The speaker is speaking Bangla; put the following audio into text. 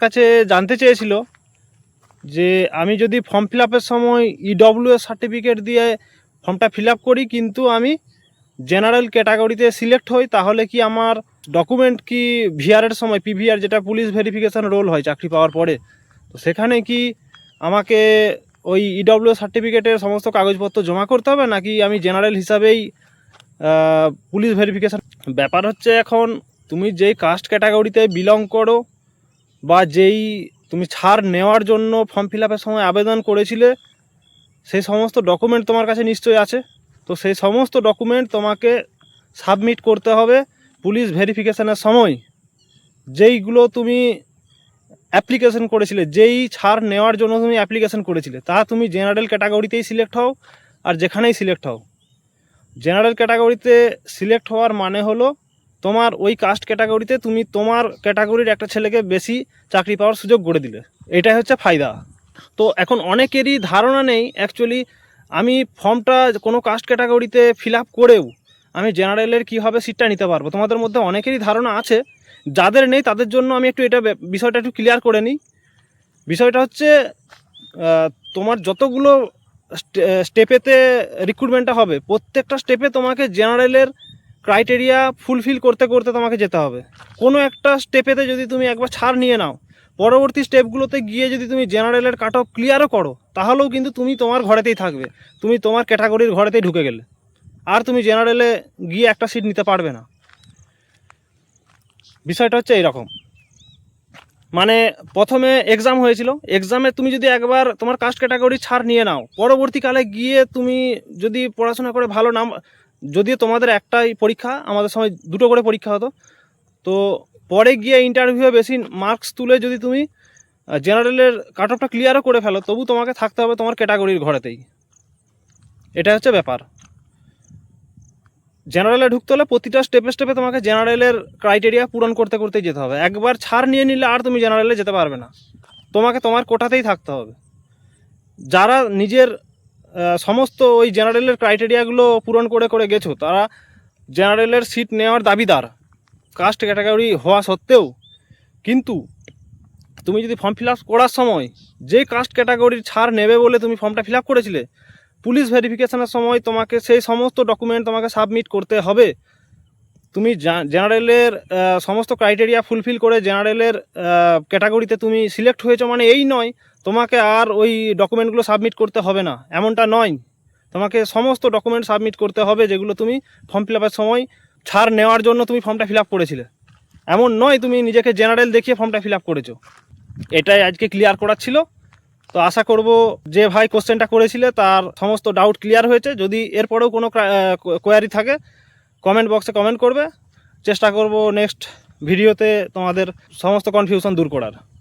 কাছে জানতে চেয়েছিল যে আমি যদি ফর্ম ফিল আপের সময় ইডব্লিউএস সার্টিফিকেট দিয়ে ফর্মটা ফিল আপ করি কিন্তু আমি জেনারেল ক্যাটাগরিতে সিলেক্ট হই, তাহলে কি আমার ডকুমেন্ট কি ভিআরের সময় পিভিআর যেটা পুলিশ ভেরিফিকেশান রোল হয় চাকরি পাওয়ার পরে, তো সেখানে কি আমাকে ওই ইডব্লিউএস সার্টিফিকেটের সমস্ত কাগজপত্র জমা করতে হবে, নাকি আমি জেনারেল হিসাবেই পুলিশ ভেরিফিকেশান? ব্যাপার হচ্ছে এখন তুমি যেই কাস্ট ক্যাটাগরিতে বিলং করো বা যেই তুমি ছাড় নেওয়ার জন্য ফর্ম ফিল আপের সময় আবেদন করেছিলে সেই সমস্ত ডকুমেন্ট তোমার কাছে নিশ্চয়ই আছে। তো সেই সমস্ত ডকুমেন্ট তোমাকে সাবমিট করতে হবে পুলিশ ভেরিফিকেশানের সময়। যেইগুলো তুমি অ্যাপ্লিকেশন করেছিলে, যেই ছাড় নেওয়ার জন্য তুমি অ্যাপ্লিকেশন করেছিলে, তা তুমি জেনারেল ক্যাটাগরিতেই সিলেক্ট হও আর যেখানেই সিলেক্ট হও। জেনারেল ক্যাটাগরিতে সিলেক্ট হওয়ার মানে হলো তোমার ওই কাস্ট ক্যাটাগরিতে তুমি তোমার ক্যাটাগরির একটা ছেলেকে বেশি চাকরি পাওয়ার সুযোগ করে দিলে, এটাই হচ্ছে ফায়দা। তো এখন অনেকেরই ধারণা নেই অ্যাকচুয়ালি আমি ফর্মটা কোনো কাস্ট ক্যাটাগরিতে ফিল আপ করেও আমি জেনারেলের কীভাবে সিটটা নিতে পারবো। তোমাদের মধ্যে অনেকেরই ধারণা আছে, যাদের নেই তাদের জন্য আমি একটু বিষয়টা একটু ক্লিয়ার করে নিই। বিষয়টা হচ্ছে তোমার যতগুলো স্টেপেতে রিক্রুটমেন্টটা হবে প্রত্যেকটা স্টেপে তোমাকে জেনারেলের ক্রাইটেরিয়া ফুলফিল করতে করতে তোমাকে যেতে হবে। কোনো একটা স্টেপেতে যদি তুমি একবার ছাড় নিয়ে নাও, পরবর্তী স্টেপগুলোতে গিয়ে যদি তুমি জেনারেলের কাট অফ ক্লিয়ারও করো, তাহলেও কিন্তু তুমি তোমার ঘরেতেই থাকবে, তুমি তোমার ক্যাটাগরির ঘরেতেই ঢুকে গেলে, আর তুমি জেনারেলে গিয়ে একটা সিট নিতে পারবে না। বিষয়টা হচ্ছে এইরকম, মানে প্রথমে এক্সাম হয়েছিল, এক্সামে তুমি যদি একবার তোমার কাস্ট ক্যাটাগরি ছাড় নিয়ে নাও, পরবর্তীকালে গিয়ে তুমি যদি পড়াশোনা করে ভালো নাম, যদিও তোমাদের একটাই পরীক্ষা, আমাদের সময় দুটো করে পরীক্ষা হতো, তো পরে গিয়ে ইন্টারভিউয়ে বেশি মার্কস তুলে যদি তুমি জেনারেলের কাট অফটা ক্লিয়ারও করে ফেলো, তবু তোমাকে থাকতে হবে তোমার ক্যাটাগরির ঘরেতেই। এটা হচ্ছে ব্যাপার। জেনারেলে ঢুকতে হলে প্রতিটা স্টেপে স্টেপে তোমাকে জেনারেলের ক্রাইটেরিয়া পূরণ করতে করতেই যেতে হবে। একবার ছাড় নিয়ে নিলে আর তুমি জেনারেলে যেতে পারবে না, তোমাকে তোমার কোটাতেই থাকতে হবে। যারা নিজের সমস্ত ওই জেনারেলের ক্রাইটেরিয়াগুলো পূরণ করে করে গেছো, তারা জেনারেলের সিট নেওয়ার দাবিদার কাস্ট ক্যাটাগরি হওয়া সত্ত্বেও। কিন্তু তুমি যদি ফর্ম ফিল আপ করার সময় যে কাস্ট ক্যাটাগরির ছাড় নেবে বলে তুমি ফর্মটা ফিল আপ করেছিলে, পুলিশ ভেরিফিকেশানের সময় তোমাকে সেই সমস্ত ডকুমেন্ট তোমাকে সাবমিট করতে হবে। তুমি জেনারেলের সমস্ত ক্রাইটেরিয়া ফুলফিল করে জেনারেলের ক্যাটাগরিতে তুমি সিলেক্ট হয়েছো মানে এই নয় তোমাকে আর ওই ডকুমেন্টগুলো সাবমিট করতে হবে না, এমনটা নয়। তোমাকে সমস্ত ডকুমেন্ট সাবমিট করতে হবে যেগুলো তুমি ফর্ম ফিল আপের সময় ছাড় নেওয়ার জন্য তুমি ফর্মটা ফিল আপ করেছিলে। এমন নয় তুমি নিজেকে জেনারেল দেখিয়ে ফর্মটা ফিল আপ করেছো। এটাই আজকে ক্লিয়ার করার ছিল। তো আশা করব যে ভাই কোশ্চেনটা করেছিলে তার সমস্ত ডাউট ক্লিয়ার হয়েছে। যদি এরপরেও কোনো কোয়ারি থাকে কমেন্ট বক্সে কমেন্ট করবে, চেষ্টা করব নেক্সট ভিডিওতে তোমাদের সমস্ত কনফিউশন দূর করার।